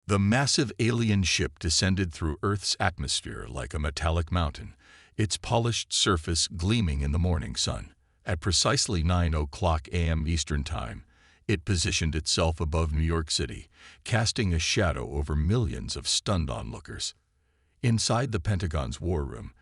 The massive alien ship descended through Earth's atmosphere like a metallic mountain, its polished surface gleaming in the morning sun. At precisely 9 a.m. Eastern Time, it positioned itself above New York City, casting a shadow over millions of stunned onlookers. Inside the Pentagon's war room,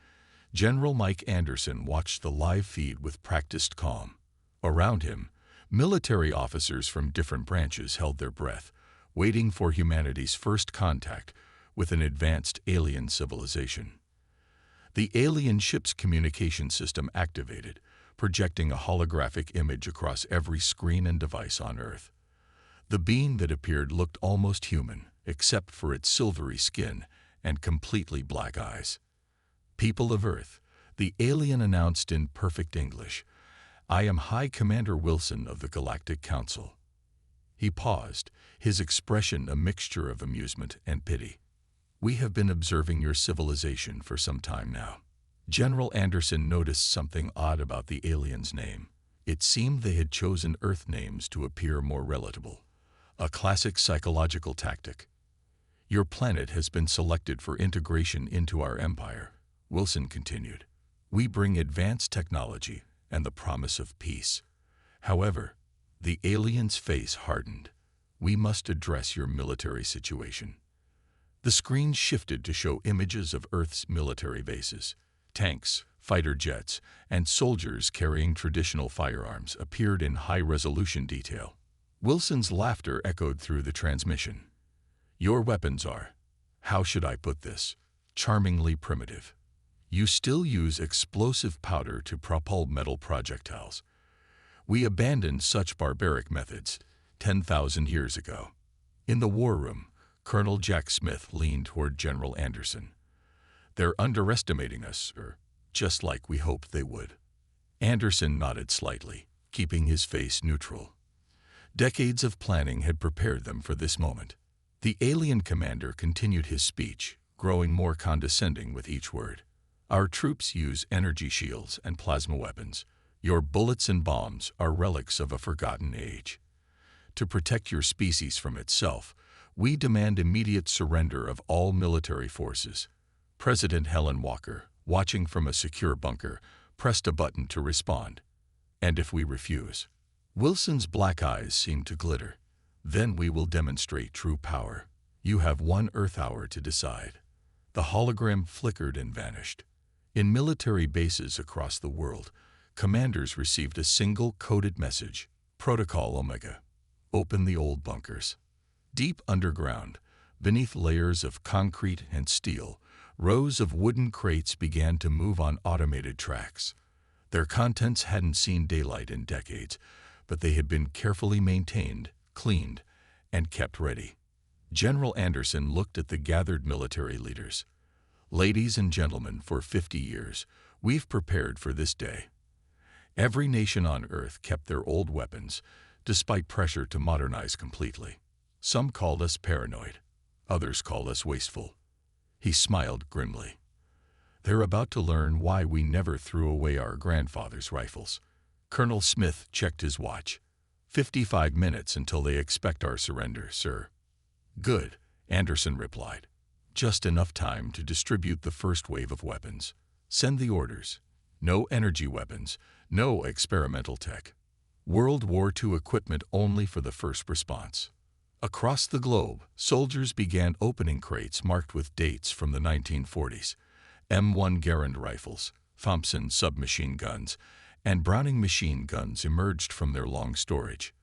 General Mike Anderson watched the live feed with practiced calm. Around him, military officers from different branches held their breath, waiting for humanity's first contact with an advanced alien civilization. The alien ship's communication system activated, projecting a holographic image across every screen and device on Earth. The being that appeared looked almost human, except for its silvery skin and completely black eyes. "People of Earth," the alien announced in perfect English, "I am High Commander Wilson of the Galactic Council." He paused, his expression a mixture of amusement and pity. "We have been observing your civilization for some time now." General Anderson noticed something odd about the alien's name. It seemed they had chosen Earth names to appear more relatable. A classic psychological tactic. "Your planet has been selected for integration into our empire," Wilson continued. "We bring advanced technology and the promise of peace. However," the alien's face hardened, "we must address your military situation." The screen shifted to show images of Earth's military bases. Tanks, fighter jets, and soldiers carrying traditional firearms appeared in high-resolution detail. Wilson's laughter echoed through the transmission. "Your weapons are, how should I put this, charmingly primitive. You still use explosive powder to propel metal projectiles. We abandoned such barbaric methods 10,000 years ago." In the war room, Colonel Jack Smith leaned toward General Anderson. "They're underestimating us, just like we hoped they would." Anderson nodded slightly, keeping his face neutral. Decades of planning had prepared them for this moment. The alien commander continued his speech, growing more condescending with each word. "Our troops use energy shields and plasma weapons. Your bullets and bombs are relics of a forgotten age. To protect your species from itself, we demand immediate surrender of all military forces." President Helen Walker, watching from a secure bunker, pressed a button to respond. "And if we refuse?" Wilson's black eyes seemed to glitter. "Then we will demonstrate true power. You have 1 Earth hour to decide." The hologram flickered and vanished. In military bases across the world, commanders received a single coded message: Protocol Omega. Open the old bunkers. Deep underground, beneath layers of concrete and steel, rows of wooden crates began to move on automated tracks. Their contents hadn't seen daylight in decades, but they had been carefully maintained, cleaned, and kept ready. General Anderson looked at the gathered military leaders. "Ladies and gentlemen, for 50 years, we've prepared for this day. Every nation on Earth kept their old weapons, despite pressure to modernize completely. Some called us paranoid, others called us wasteful." He smiled grimly. "They're about to learn why we never threw away our grandfathers' rifles." Colonel Smith checked his watch. 55 minutes until they expect our surrender, sir." "Good," Anderson replied. "Just enough time to distribute the first wave of weapons. Send the orders. No energy weapons, no experimental tech. World War II equipment only for the first response." Across the globe, soldiers began opening crates marked with dates from the 1940s. M1 Garand rifles, Thompson submachine guns, and Browning machine guns emerged from their long storage.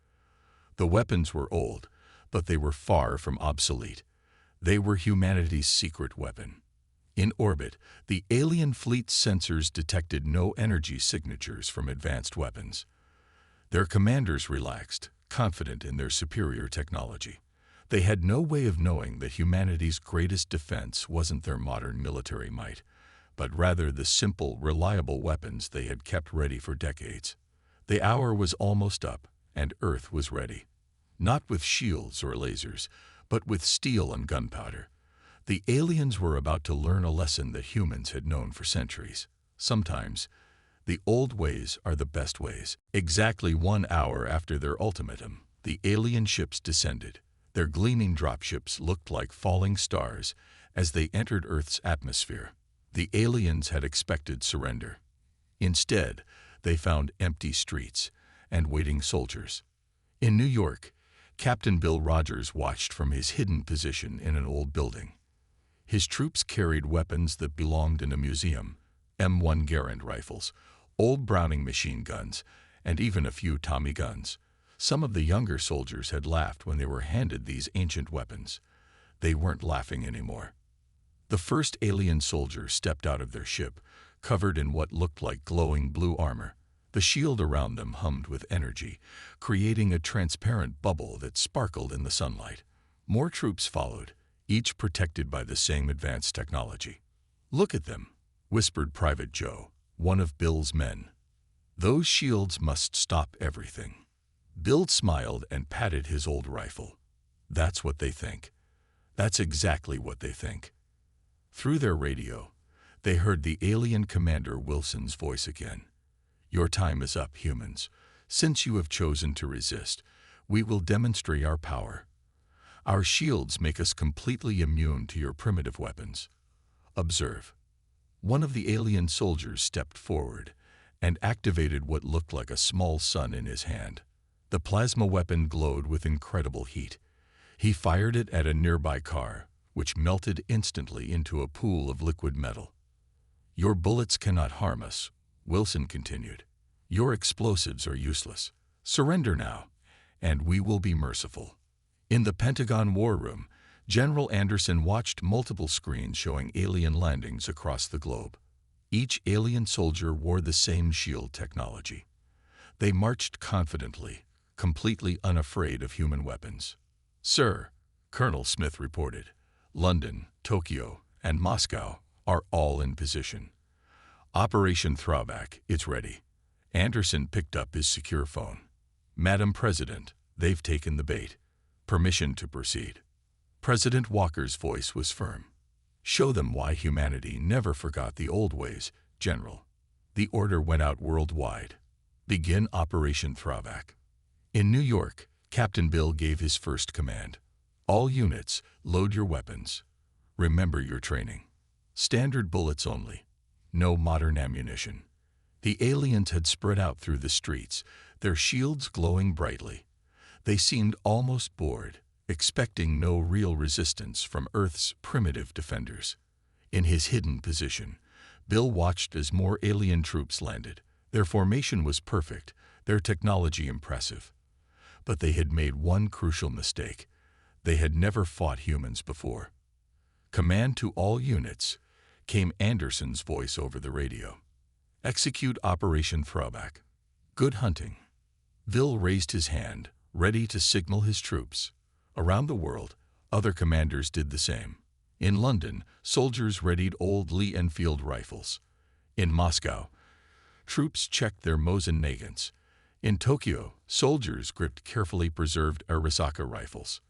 The weapons were old, but they were far from obsolete. They were humanity's secret weapon. In orbit, the alien fleet's sensors detected no energy signatures from advanced weapons. Their commanders relaxed, confident in their superior technology. They had no way of knowing that humanity's greatest defense wasn't their modern military might, but rather the simple, reliable weapons they had kept ready for decades. The hour was almost up, and Earth was ready. Not with shields or lasers, but with steel and gunpowder. The aliens were about to learn a lesson that humans had known for centuries. Sometimes, the old ways are the best ways. Exactly 1 hour after their ultimatum, the alien ships descended, Their gleaming dropships looked like falling stars as they entered Earth's atmosphere. The aliens had expected surrender. Instead, they found empty streets and waiting soldiers. In New York, Captain Bill Rogers watched from his hidden position in an old building. His troops carried weapons that belonged in a museum, M1 Garand rifles, old Browning machine guns, and even a few Tommy guns. Some of the younger soldiers had laughed when they were handed these ancient weapons. They weren't laughing anymore. The first alien soldier stepped out of their ship, covered in what looked like glowing blue armor. The shield around them hummed with energy, creating a transparent bubble that sparkled in the sunlight. More troops followed, each protected by the same advanced technology. "Look at them," whispered Private Joe, one of Bill's men. "Those shields must stop everything." Bill smiled and patted his old rifle. "That's what they think. That's exactly what they think." Through their radio, they heard the alien commander Wilson's voice again. "Your time is up, humans. Since you have chosen to resist, we will demonstrate our power. Our shields make us completely immune to your primitive weapons. Observe." One of the alien soldiers stepped forward and activated what looked like a small sun in his hand. The plasma weapon glowed with incredible heat. He fired it at a nearby car, which melted instantly into a pool of liquid metal. "Your bullets cannot harm us," Wilson continued. "Your explosives are useless. Surrender now, and we will be merciful." In the Pentagon War Room, General Anderson watched multiple screens showing alien landings across the globe. Each alien soldier wore the same shield technology. They marched confidently, completely unafraid of human weapons. "Sir," Colonel Smith reported, "London, Tokyo, and Moscow are all in position. Operation Throwback, it's ready." Anderson picked up his secure phone. "Madam President, they've taken the bait. Permission to proceed." President Walker's voice was firm. "Show them why humanity never forgot the old ways, General." The order went out worldwide. "Begin Operation Throwback." In New York, Captain Bill gave his first command. "All units, load your weapons. Remember your training. Standard bullets only. No modern ammunition." The aliens had spread out through the streets, their shields glowing brightly. They seemed almost bored, expecting no real resistance from Earth's primitive defenders. In his hidden position, Bill watched as more alien troops landed. Their formation was perfect, their technology impressive. But they had made one crucial mistake. They had never fought humans before. "Command to all units," came Anderson's voice over the radio. "Execute Operation Throwback. Good hunting." Bill raised his hand, ready to signal his troops. Around the world, other commanders did the same. In London, soldiers readied old Lee Enfield rifles. In Moscow, troops checked their Mosin Nagants. In Tokyo, soldiers gripped carefully preserved Arisaka rifles.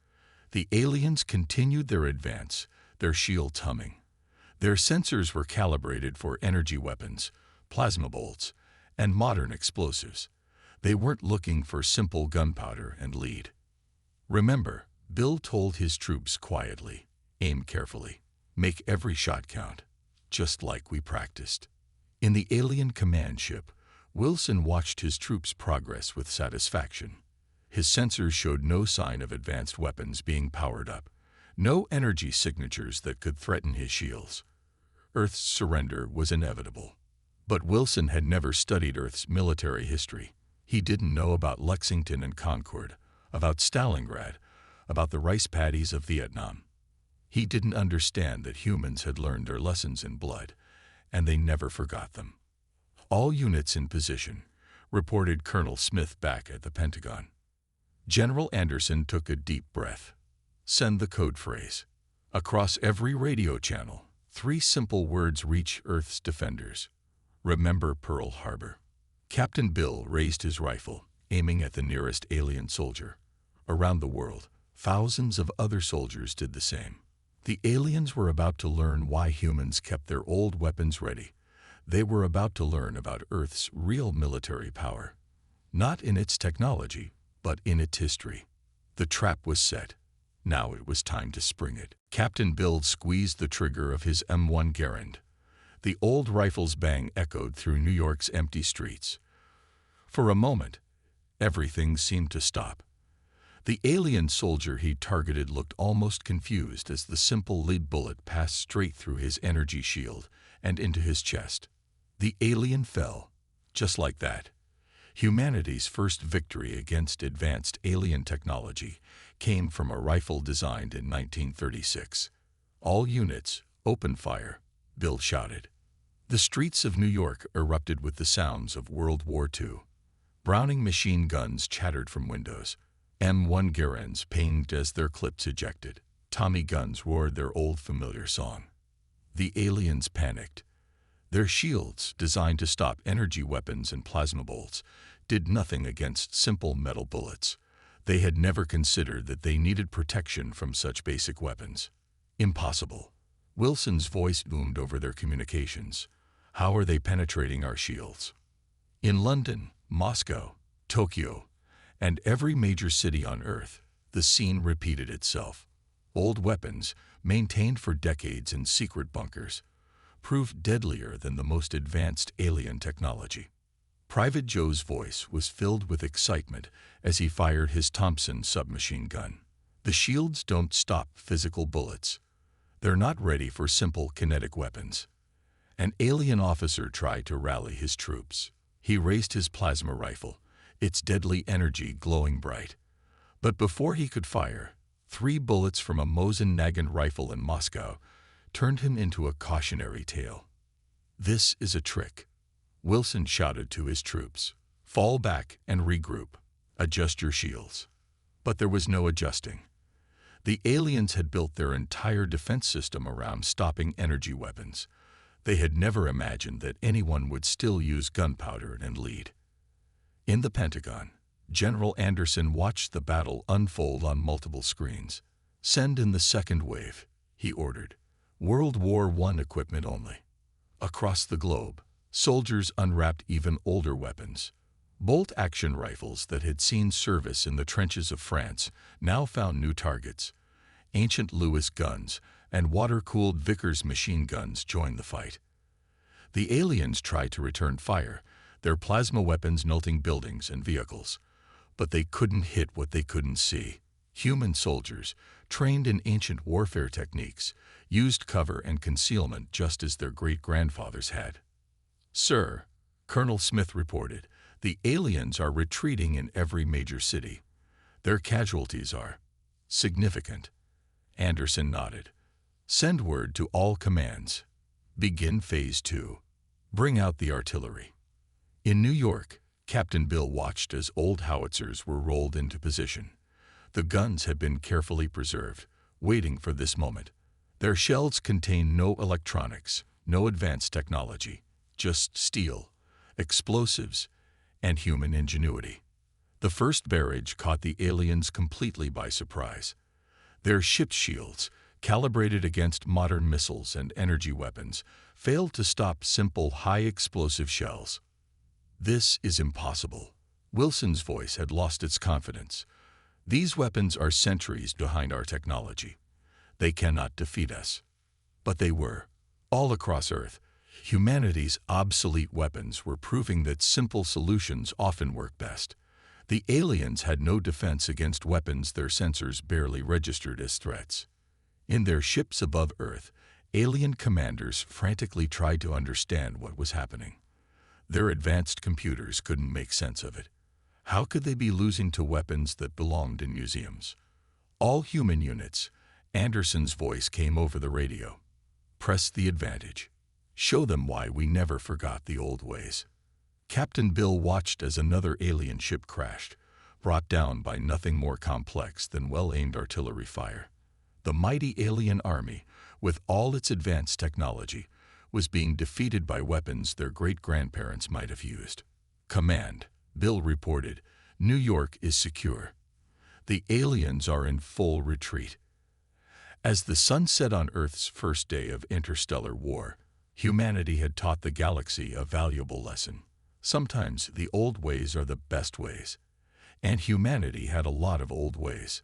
The aliens continued their advance, their shields humming. Their sensors were calibrated for energy weapons, plasma bolts, and modern explosives. They weren't looking for simple gunpowder and lead. "Remember," Bill told his troops quietly, "aim carefully. Make every shot count, just like we practiced." In the alien command ship, Wilson watched his troops' progress with satisfaction. His sensors showed no sign of advanced weapons being powered up, no energy signatures that could threaten his shields. Earth's surrender was inevitable. But Wilson had never studied Earth's military history. He didn't know about Lexington and Concord, about Stalingrad, about the rice paddies of Vietnam. He didn't understand that humans had learned their lessons in blood, and they never forgot them. "All units in position," reported Colonel Smith back at the Pentagon. General Anderson took a deep breath. "Send the code phrase." Across every radio channel, 3 simple words reach Earth's defenders. "Remember Pearl Harbor." Captain Bill raised his rifle, aiming at the nearest alien soldier. Around the world, thousands of other soldiers did the same. The aliens were about to learn why humans kept their old weapons ready. They were about to learn about Earth's real military power. Not in its technology, but in its history. The trap was set. Now it was time to spring it. Captain Bill squeezed the trigger of his M1 Garand. The old rifle's bang echoed through New York's empty streets. For a moment, everything seemed to stop. The alien soldier he targeted looked almost confused as the simple lead bullet passed straight through his energy shield and into his chest. The alien fell, just like that. Humanity's first victory against advanced alien technology came from a rifle designed in 1936. "All units, open fire," Bill shouted. The streets of New York erupted with the sounds of World War II. Browning machine guns chattered from windows. M1 Garands pinged as their clips ejected. Tommy guns roared their old familiar song. The aliens panicked. Their shields, designed to stop energy weapons and plasma bolts, did nothing against simple metal bullets. They had never considered that they needed protection from such basic weapons. Impossible. Wilson's voice boomed over their communications. "How are they penetrating our shields?" In London, Moscow, Tokyo, and every major city on Earth, the scene repeated itself. Old weapons, maintained for decades in secret bunkers, proved deadlier than the most advanced alien technology. Private Joe's voice was filled with excitement as he fired his Thompson submachine gun. "The shields don't stop physical bullets. They're not ready for simple kinetic weapons." An alien officer tried to rally his troops. He raised his plasma rifle, its deadly energy glowing bright. But before he could fire, 3 bullets from a Mosin-Nagant rifle in Moscow turned him into a cautionary tale. "This is a trick," Wilson shouted to his troops. "Fall back and regroup. Adjust your shields." But there was no adjusting. The aliens had built their entire defense system around stopping energy weapons. They had never imagined that anyone would still use gunpowder and lead. In the Pentagon, General Anderson watched the battle unfold on multiple screens. "Send in the second wave," he ordered. "World War I equipment only." Across the globe, soldiers unwrapped even older weapons. Bolt-action rifles that had seen service in the trenches of France now found new targets. Ancient Lewis guns and water-cooled Vickers machine guns joined the fight. The aliens tried to return fire, their plasma weapons melting buildings and vehicles. But they couldn't hit what they couldn't see. Human soldiers, trained in ancient warfare techniques, used cover and concealment just as their great-grandfathers had. "Sir," Colonel Smith reported, "the aliens are retreating in every major city. Their casualties are significant." Anderson nodded. "Send word to all commands. Begin Phase 2. Bring out the artillery." In New York, Captain Bill watched as old howitzers were rolled into position. The guns had been carefully preserved, waiting for this moment. Their shells contained no electronics, no advanced technology, just steel, explosives, and human ingenuity. The first barrage caught the aliens completely by surprise. Their ship shields, calibrated against modern missiles and energy weapons, failed to stop simple high-explosive shells. "This is impossible." Wilson's voice had lost its confidence. "These weapons are centuries behind our technology. They cannot defeat us." But they were. All across Earth, humanity's obsolete weapons were proving that simple solutions often work best. The aliens had no defense against weapons their sensors barely registered as threats. In their ships above Earth, alien commanders frantically tried to understand what was happening. Their advanced computers couldn't make sense of it. How could they be losing to weapons that belonged in museums? "All human units," Anderson's voice came over the radio. "Press the advantage. Show them why we never forgot the old ways." Captain Bill watched as another alien ship crashed, brought down by nothing more complex than well-aimed artillery fire. The mighty alien army, with all its advanced technology, was being defeated by weapons their great-grandparents might have used. "Command," Bill reported, "New York is secure. The aliens are in full retreat." As the sun set on Earth's first day of interstellar war, humanity had taught the galaxy a valuable lesson. Sometimes the old ways are the best ways. And humanity had a lot of old ways.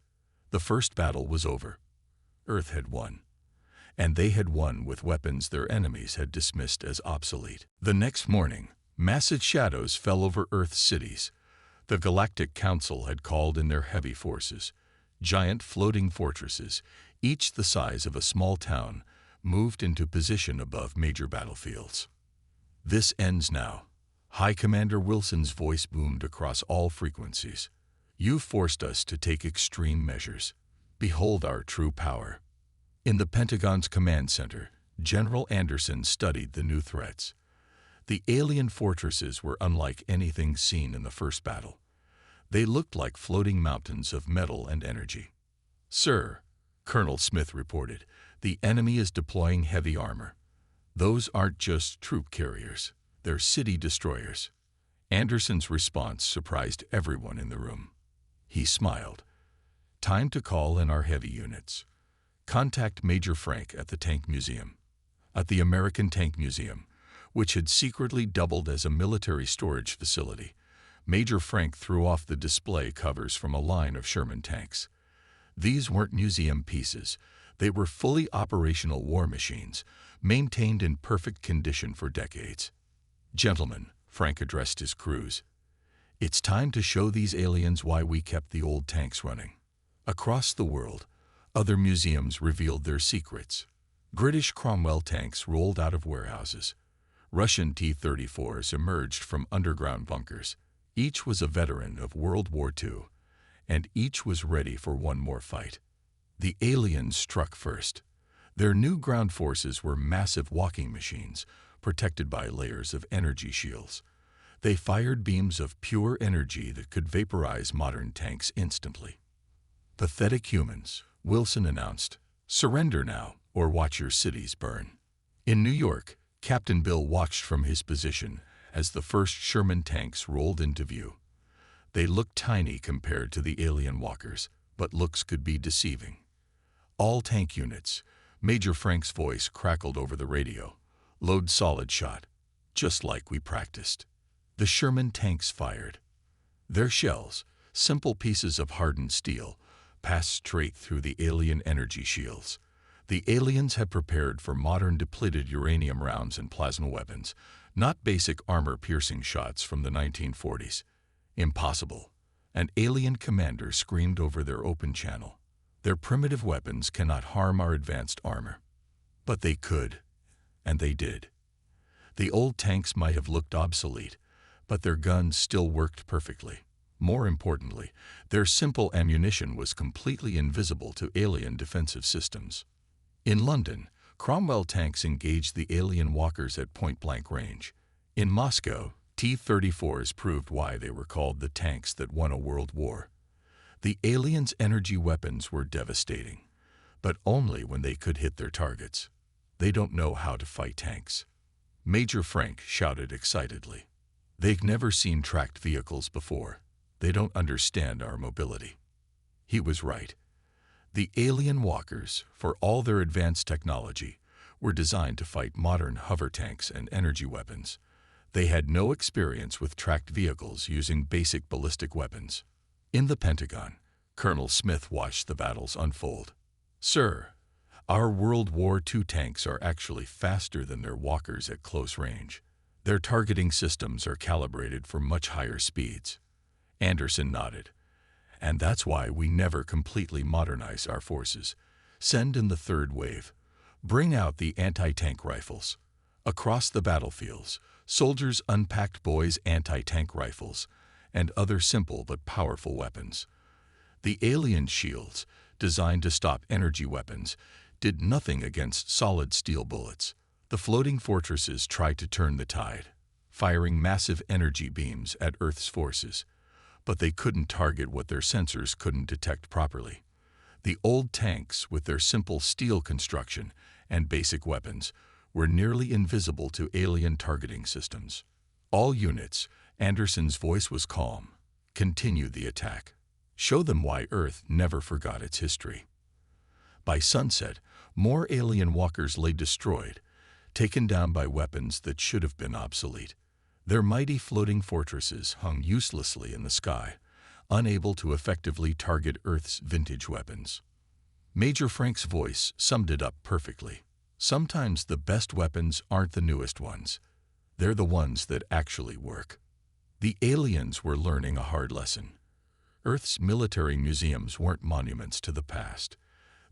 The first battle was over. Earth had won. And they had won with weapons their enemies had dismissed as obsolete. The next morning, massive shadows fell over Earth's cities. The Galactic Council had called in their heavy forces. Giant floating fortresses, each the size of a small town, moved into position above major battlefields. "This ends now." High Commander Wilson's voice boomed across all frequencies. "You've forced us to take extreme measures. Behold our true power." In the Pentagon's command center, General Anderson studied the new threats. The alien fortresses were unlike anything seen in the first battle. They looked like floating mountains of metal and energy. "Sir," Colonel Smith reported, "the enemy is deploying heavy armor. Those aren't just troop carriers, they're city destroyers." Anderson's response surprised everyone in the room. He smiled. "Time to call in our heavy units. Contact Major Frank at the Tank Museum." At the American Tank Museum, which had secretly doubled as a military storage facility, Major Frank threw off the display covers from a line of Sherman tanks. These weren't museum pieces. They were fully operational war machines, maintained in perfect condition for decades. "Gentlemen," Frank addressed his crews, "it's time to show these aliens why we kept the old tanks running." Across the world, other museums revealed their secrets. British Cromwell tanks rolled out of warehouses. Russian T-34s emerged from underground bunkers. Each was a veteran of World War II, and each was ready for one more fight. The aliens struck first. Their new ground forces were massive walking machines, protected by layers of energy shields. They fired beams of pure energy that could vaporize modern tanks instantly. "Pathetic humans," Wilson announced. "Surrender now, or watch your cities burn." In New York, Captain Bill watched from his position as the first Sherman tanks rolled into view. They looked tiny compared to the alien walkers, but looks could be deceiving. "All tank units," Major Frank's voice crackled over the radio. "Load solid shot, just like we practiced." The Sherman tanks fired. Their shells, simple pieces of hardened steel, passed straight through the alien energy shields. The aliens had prepared for modern depleted uranium rounds and plasma weapons, not basic armor-piercing shots from the 1940s. "Impossible," an alien commander screamed over their open channel. "Their primitive weapons cannot harm our advanced armor." But they could, and they did. The old tanks might have looked obsolete, but their guns still worked perfectly. More importantly, their simple ammunition was completely invisible to alien defensive systems. In London, Cromwell tanks engaged the alien walkers at point-blank range. In Moscow, T-34s proved why they were called the tanks that won a world war. The aliens' energy weapons were devastating, but only when they could hit their targets. "They don't know how to fight tanks," Major Frank shouted excitedly. "They've never seen tracked vehicles before. They don't understand our mobility." He was right. The alien walkers, for all their advanced technology, were designed to fight modern hover tanks and energy weapons. They had no experience with tracked vehicles using basic ballistic weapons. In the Pentagon, Colonel Smith watched the battles unfold. "Sir, our World War II tanks are actually faster than their walkers at close range. Their targeting systems are calibrated for much higher speeds." Anderson nodded. "And that's why we never completely modernize our forces. Send in the third wave. Bring out the anti-tank rifles." Across the battlefields, soldiers unpacked boys' anti-tank rifles and other simple but powerful weapons. The alien shields, designed to stop energy weapons, did nothing against solid steel bullets. The floating fortresses tried to turn the tide, firing massive energy beams at Earth's forces. But they couldn't target what their sensors couldn't detect properly. The old tanks, with their simple steel construction and basic weapons, were nearly invisible to alien targeting systems. "All units," Anderson's voice was calm, "continue the attack. Show them why Earth never forgot its history." By sunset, more alien walkers lay destroyed, taken down by weapons that should have been obsolete. Their mighty floating fortresses hung uselessly in the sky, unable to effectively target Earth's vintage weapons. Major Frank's voice summed it up perfectly. Sometimes the best weapons aren't the newest ones. They're the ones that actually work. The aliens were learning a hard lesson. Earth's military museums weren't monuments to the past.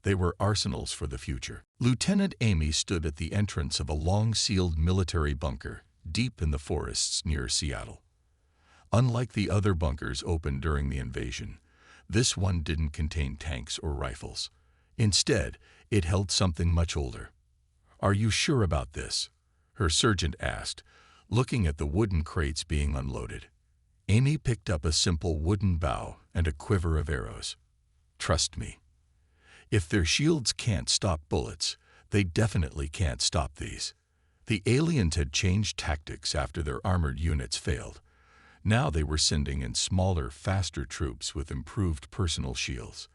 They were arsenals for the future. Lieutenant Amy stood at the entrance of a long-sealed military bunker deep in the forests near Seattle. Unlike the other bunkers opened during the invasion, this one didn't contain tanks or rifles. Instead, it held something much older. "Are you sure about this?" her sergeant asked, looking at the wooden crates being unloaded. Amy picked up a simple wooden bow and a quiver of arrows. "Trust me. If their shields can't stop bullets, they definitely can't stop these." The aliens had changed tactics after their armored units failed. Now they were sending in smaller, faster troops with improved personal shields.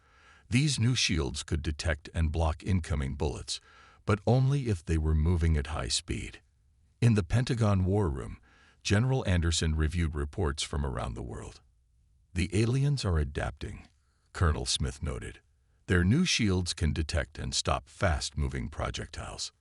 These new shields could detect and block incoming bullets, but only if they were moving at high speed. In the Pentagon War Room, General Anderson reviewed reports from around the world. "The aliens are adapting," Colonel Smith noted. "Their new shields can detect and stop fast-moving projectiles."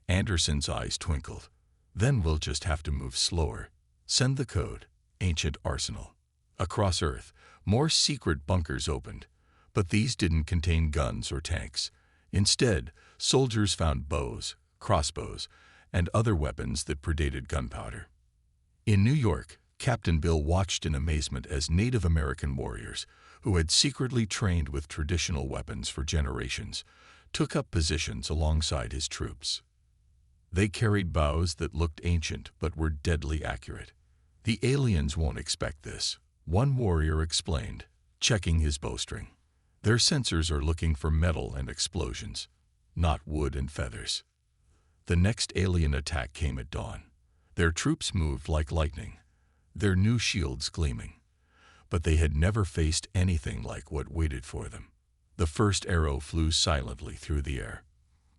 Anderson's eyes twinkled. "Then we'll just have to move slower. Send the code, Ancient Arsenal." Across Earth, more secret bunkers opened, but these didn't contain guns or tanks. Instead, soldiers found bows, crossbows, and other weapons that predated gunpowder. In New York, Captain Bill watched in amazement as Native American warriors, who had secretly trained with traditional weapons for generations, took up positions alongside his troops. They carried bows that looked ancient but were deadly accurate. "The aliens won't expect this," one warrior explained, checking his bowstring. "Their sensors are looking for metal and explosions, not wood and feathers." The next alien attack came at dawn. Their troops moved like lightning, their new shields gleaming. But they had never faced anything like what waited for them. The first arrow flew silently through the air.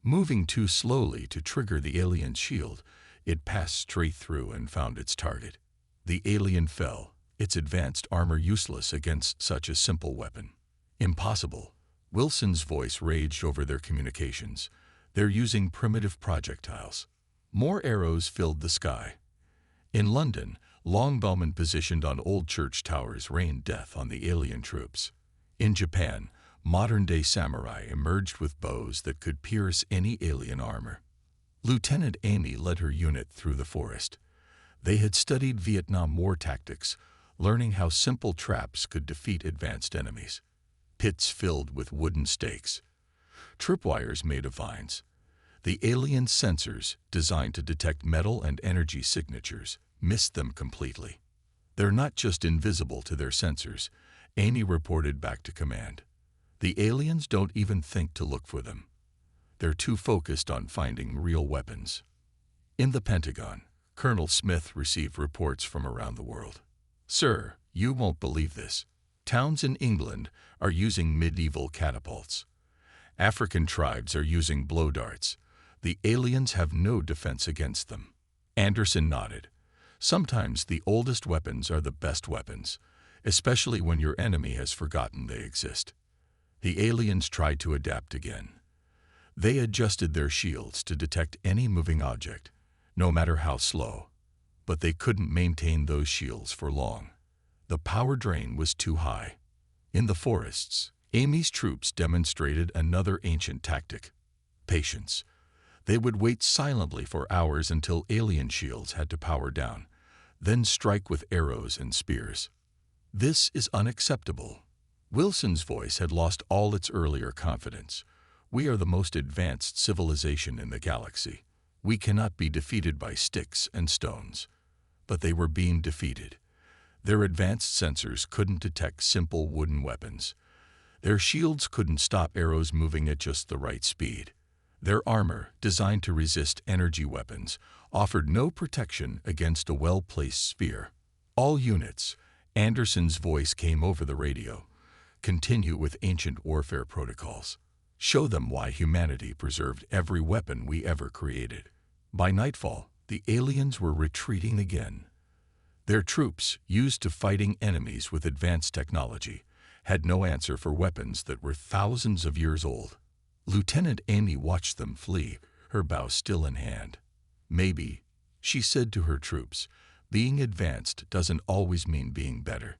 Moving too slowly to trigger the alien's shield, it passed straight through and found its target. The alien fell, its advanced armor useless against such a simple weapon. "Impossible." Wilson's voice raged over their communications. "They're using primitive projectiles." More arrows filled the sky. In London, longbowmen positioned on old church towers rained death on the alien troops. In Japan, modern-day samurai emerged with bows that could pierce any alien armor. Lieutenant Amy led her unit through the forest. They had studied Vietnam War tactics, learning how simple traps could defeat advanced enemies. Pits filled with wooden stakes, tripwires made of vines. The alien sensors, designed to detect metal and energy signatures, missed them completely. "They're not just invisible to their sensors," Amy reported back to command. "The aliens don't even think to look for them. They're too focused on finding real weapons." In the Pentagon, Colonel Smith received reports from around the world. "Sir, you won't believe this. Towns in England are using medieval catapults. African tribes are using blow darts. The aliens have no defense against them." Anderson nodded. "Sometimes the oldest weapons are the best weapons, especially when your enemy has forgotten they exist." The aliens tried to adapt again. They adjusted their shields to detect any moving object, no matter how slow. But they couldn't maintain those shields for long. The power drain was too high. In the forests, Amy's troops demonstrated another ancient tactic: patience. They would wait silently for hours until alien shields had to power down, then strike with arrows and spears. "This is unacceptable." Wilson's voice had lost all its earlier confidence. "We are the most advanced civilization in the galaxy. We cannot be defeated by sticks and stones." But they were being defeated. Their advanced sensors couldn't detect simple wooden weapons. Their shields couldn't stop arrows moving at just the right speed. Their armor, designed to resist energy weapons, offered no protection against a well-placed spear. "All units," Anderson's voice came over the radio, "continue with ancient warfare protocols. Show them why humanity preserved every weapon we ever created." By nightfall, the aliens were retreating again. Their troops, used to fighting enemies with advanced technology, had no answer for weapons that were thousands of years old. Lieutenant Amy watched them flee, her bow still in hand. "Maybe," she said to her troops, "being advanced doesn't always mean being better."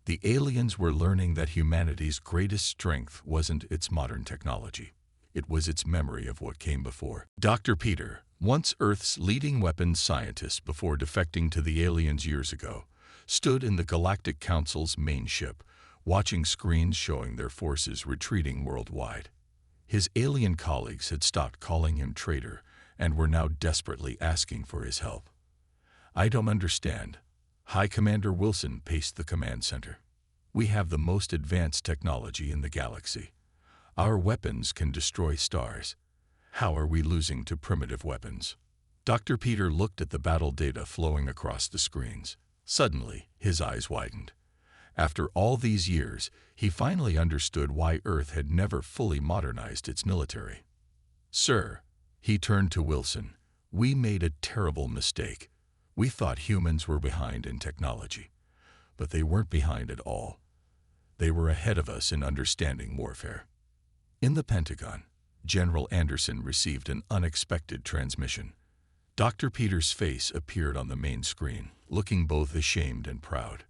The aliens were learning that humanity's greatest strength wasn't its modern technology. It was its memory of what came before. Dr. Peter, once Earth's leading weapons scientist before defecting to the aliens years ago, stood in the Galactic Council's main ship, watching screens showing their forces retreating worldwide. His alien colleagues had stopped calling him traitor and were now desperately asking for his help. "I don't understand." High Commander Wilson paced the command center. "We have the most advanced technology in the galaxy. Our weapons can destroy stars. How are we losing to primitive weapons?" Dr. Peter looked at the battle data flowing across the screens. Suddenly, his eyes widened. After all these years, he finally understood why Earth had never fully modernized its military. "Sir," he turned to Wilson, "we made a terrible mistake. We thought humans were behind in technology. But they weren't behind at all. They were ahead of us in understanding warfare." In the Pentagon, General Anderson received an unexpected transmission. Dr. Peter's face appeared on the main screen, looking both ashamed and proud.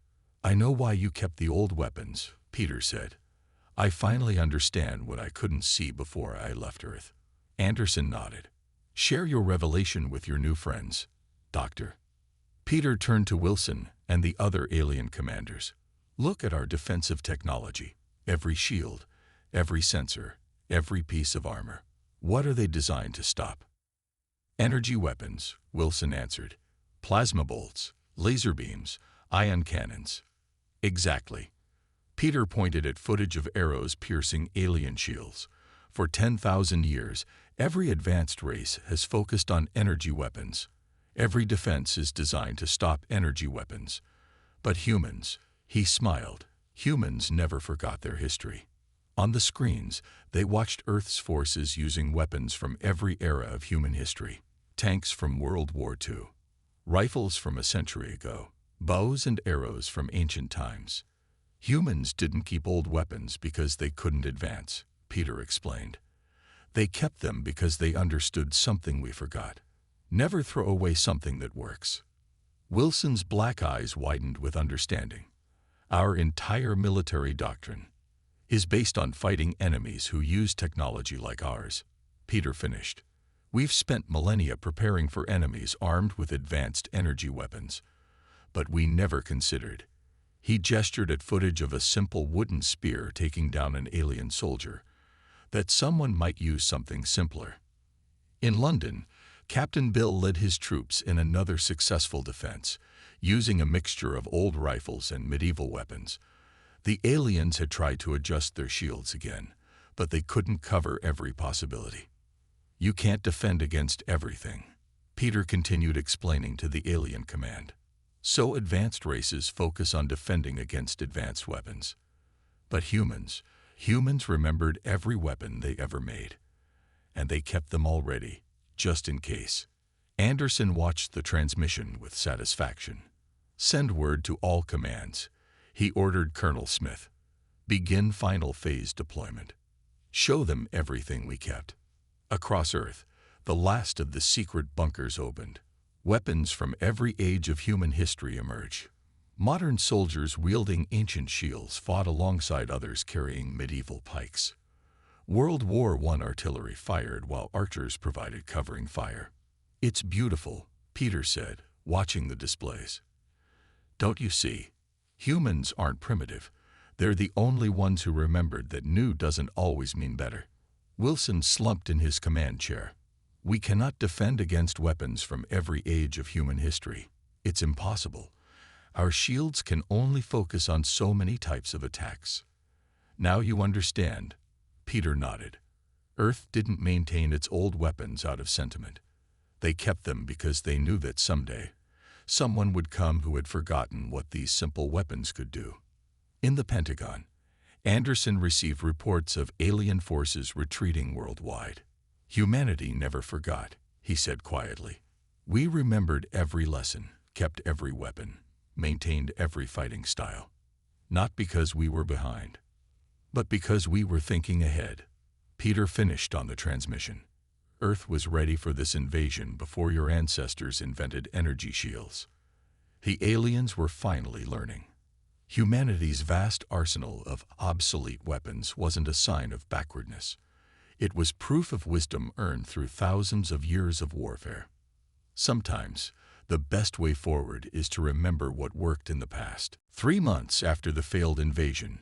"I know why you kept the old weapons," Peter said. "I finally understand what I couldn't see before I left Earth." Anderson nodded. "Share your revelation with your new friends, Doctor." Peter turned to Wilson and the other alien commanders. "Look at our defensive technology. Every shield, every sensor, every piece of armor. What are they designed to stop?" "Energy weapons," Wilson answered. "Plasma bolts, laser beams, ion cannons." "Exactly." Peter pointed at footage of arrows piercing alien shields. For 10,000 years, every advanced race has focused on energy weapons. Every defense is designed to stop energy weapons. But humans, he smiled, humans never forgot their history. On the screens, they watched Earth's forces using weapons from every era of human history. Tanks from World War II, rifles from a century ago, bows and arrows from ancient times. Humans didn't keep old weapons because they couldn't advance, Peter explained. They kept them because they understood something we forgot. Never throw away something that works. Wilson's black eyes widened with understanding. Our entire military doctrine is based on fighting enemies who use technology like ours, Peter finished. We've spent millennia preparing for enemies armed with advanced energy weapons. But we never considered. He gestured at footage of a simple wooden spear taking down an alien soldier, that someone might use something simpler. In London, Captain Bill led his troops in another successful defense, using a mixture of old rifles and medieval weapons. The aliens had tried to adjust their shields again, but they couldn't cover every possibility. "You can't defend against everything," Peter continued explaining to the alien command. "So advanced races focus on defending against advanced weapons. But humans remembered every weapon they ever made. And they kept them all ready, just in case." Anderson watched the transmission with satisfaction. "Send word to all commands," he ordered Colonel Smith. "Begin final phase deployment. Show them everything we kept." Across Earth, the last of the secret bunkers opened. Weapons from every age of human history emerged. Modern soldiers wielding ancient shields fought alongside others carrying medieval pikes. World War I artillery fired while archers provided covering fire. "It's beautiful," Peter said, watching the displays. "Don't you see? Humans aren't primitive. They're the only ones who remembered that new doesn't always mean better." Wilson slumped in his command chair. "We cannot defend against weapons from every age of human history. It's impossible. Our shields can only focus on so many types of attacks." "Now you understand," Peter nodded. "Earth didn't maintain its old weapons out of sentiment. They kept them because they knew that someday, someone would come who had forgotten what these simple weapons could do." In the Pentagon, Anderson received reports of alien forces retreating worldwide. "Humanity never forgot," he said quietly. "We remembered every lesson, kept every weapon. maintained every fighting style. Not because we were behind, but because we were thinking ahead. Peter finished on the transmission. Earth was ready for this invasion before your ancestors invented energy shields. The aliens were finally learning. Humanity's vast arsenal of obsolete weapons wasn't a sign of backwardness. It was proof of wisdom earned through thousands of years of warfare. Sometimes, the best way forward is to remember what worked in the past. 3 months after the failed invasion,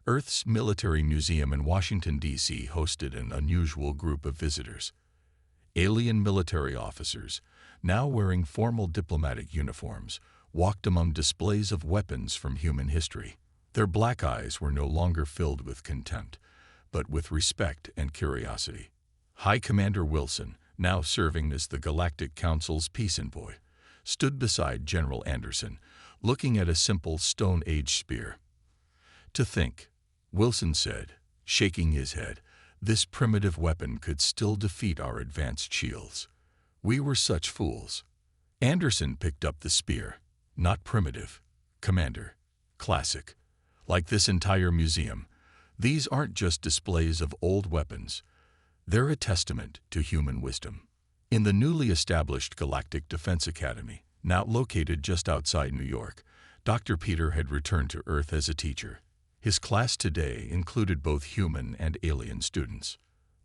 Earth's Military Museum in Washington, D.C. hosted an unusual group of visitors. Alien military officers, now wearing formal diplomatic uniforms, walked among displays of weapons from human history. Their black eyes were no longer filled with contempt, but with respect and curiosity. High Commander Wilson, now serving as the Galactic Council's peace envoy, stood beside General Anderson, looking at a simple Stone Age spear. "To think," Wilson said, shaking his head, "this primitive weapon could still defeat our advanced shields. We were such fools." Anderson picked up the spear. "Not primitive, Commander. Classic. Like this entire museum, these aren't just displays of old weapons. They're a testament to human wisdom." In the newly established Galactic Defense Academy, now located just outside New York, Dr. Peter had returned to Earth as a teacher. His class today included both human and alien students.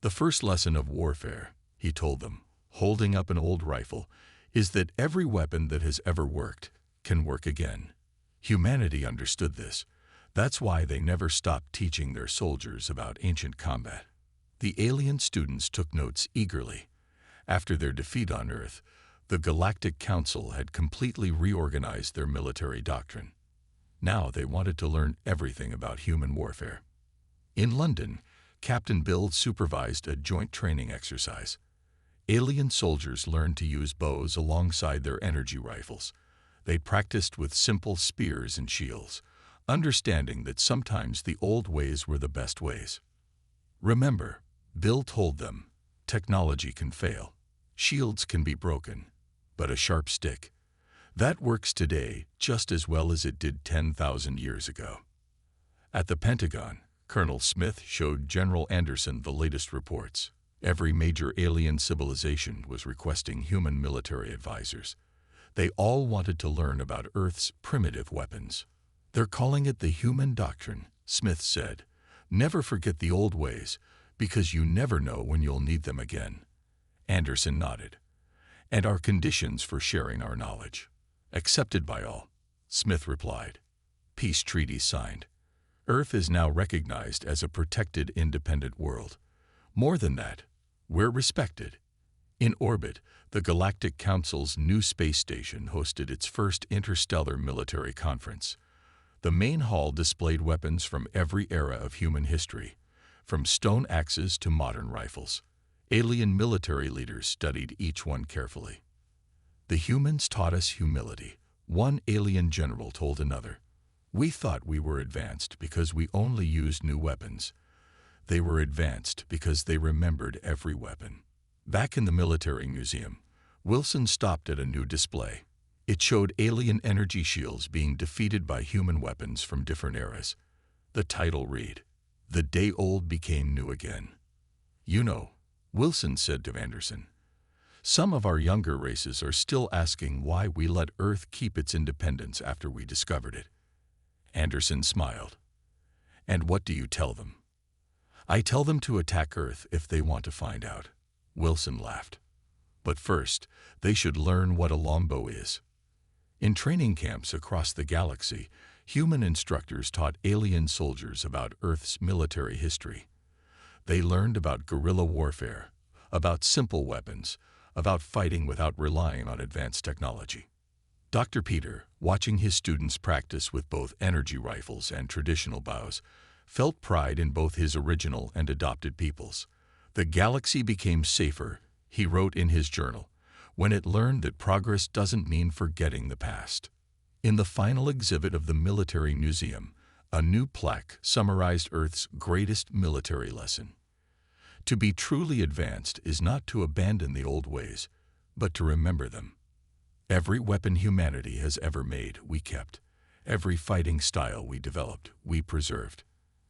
"The first lesson of warfare," he told them, holding up an old rifle, "is that every weapon that has ever worked can work again." Humanity understood this. That's why they never stopped teaching their soldiers about ancient combat. The alien students took notes eagerly. After their defeat on Earth, the Galactic Council had completely reorganized their military doctrine. Now they wanted to learn everything about human warfare. In London, Captain Bill supervised a joint training exercise. Alien soldiers learned to use bows alongside their energy rifles. They practiced with simple spears and shields, understanding that sometimes the old ways were the best ways. "Remember," Bill told them, "technology can fail. Shields can be broken, but a sharp stick, that works today just as well as it did 10,000 years ago." At the Pentagon, Colonel Smith showed General Anderson the latest reports. Every major alien civilization was requesting human military advisors. They all wanted to learn about Earth's primitive weapons. "They're calling it the human doctrine," Smith said. "Never forget the old ways, because you never know when you'll need them again." Anderson nodded. "And our conditions for sharing our knowledge." "Accepted by all," Smith replied. "Peace treaties signed. Earth is now recognized as a protected, independent world. More than that, we're respected." In orbit, the Galactic Council's new space station hosted its first interstellar military conference. The main hall displayed weapons from every era of human history, from stone axes to modern rifles. Alien military leaders studied each one carefully. "The humans taught us humility," one alien general told another. "We thought we were advanced because we only used new weapons. They were advanced because they remembered every weapon." Back in the military museum, Wilson stopped at a new display. It showed alien energy shields being defeated by human weapons from different eras. The title read, "The Day Old Became New Again." "You know," Wilson said to Anderson, "some of our younger races are still asking why we let Earth keep its independence after we discovered it." Anderson smiled. "And what do you tell them?" "I tell them to attack Earth if they want to find out." Wilson laughed. "But first, they should learn what a longbow is." In training camps across the galaxy, human instructors taught alien soldiers about Earth's military history. They learned about guerrilla warfare, about simple weapons, about fighting without relying on advanced technology. Dr. Peter, watching his students practice with both energy rifles and traditional bows, felt pride in both his original and adopted peoples. "The galaxy became safer," he wrote in his journal, "when it learned that progress doesn't mean forgetting the past." In the final exhibit of the Military Museum, a new plaque summarized Earth's greatest military lesson. To be truly advanced is not to abandon the old ways, but to remember them. Every weapon humanity has ever made, we kept. Every fighting style we developed, we preserved.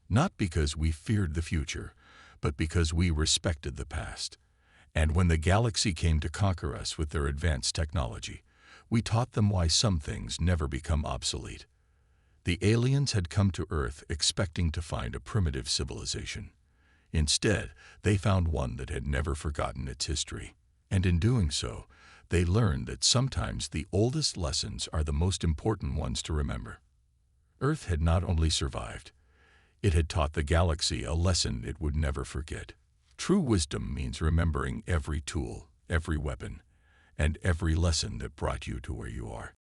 Not because we feared the future, but because we respected the past. And when the galaxy came to conquer us with their advanced technology, we taught them why some things never become obsolete. The aliens had come to Earth expecting to find a primitive civilization. Instead, they found one that had never forgotten its history. And in doing so, they learned that sometimes the oldest lessons are the most important ones to remember. Earth had not only survived, it had taught the galaxy a lesson it would never forget. True wisdom means remembering every tool, every weapon, and every lesson that brought you to where you are.